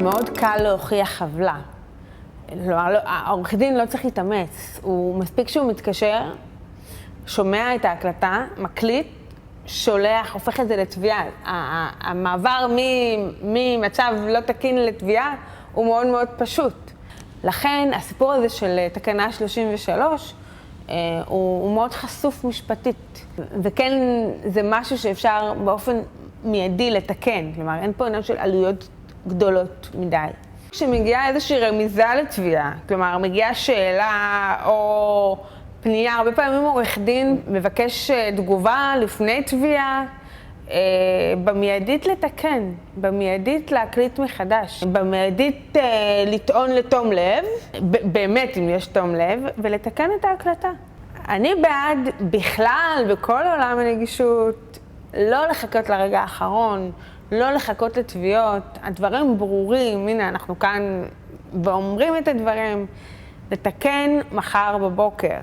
מאוד קל להוכיח עוולה. כלומר, העורך דין לא צריך להתאמץ. הוא מספיק שהוא מתקשר, שומע את ההקלטה, מקליט, שולח, הופך את זה לתביעה. המעבר ממצב לא תקין לתביעה הוא מאוד מאוד פשוט. לכן הסיפור הזה של תקנה 33 הוא מאוד חשוף משפטית. וכן, זה משהו שאפשר באופן מיידי לתקן. כלומר, אין פה עניין של עלויות גדולות מדי. כשמגיעה איזושהי רמיזה לתביעה, כלומר, מגיעה שאלה או פנייה, הרבה פעמים עורך דין מבקש תגובה לפני תביעה, במיידית לתקן, במיידית להקליט מחדש, במיידית לטעון לתום לב, באמת אם יש תום לב, ולתקן את ההקלטה. אני בעד בכלל בכל עולם הנגישות, לא לחכות לרגע האחרון, לא לחכות לתביעות, הדברים ברורים, הנה אנחנו כאן ואומרים את הדברים, לתקן מחר בבוקר.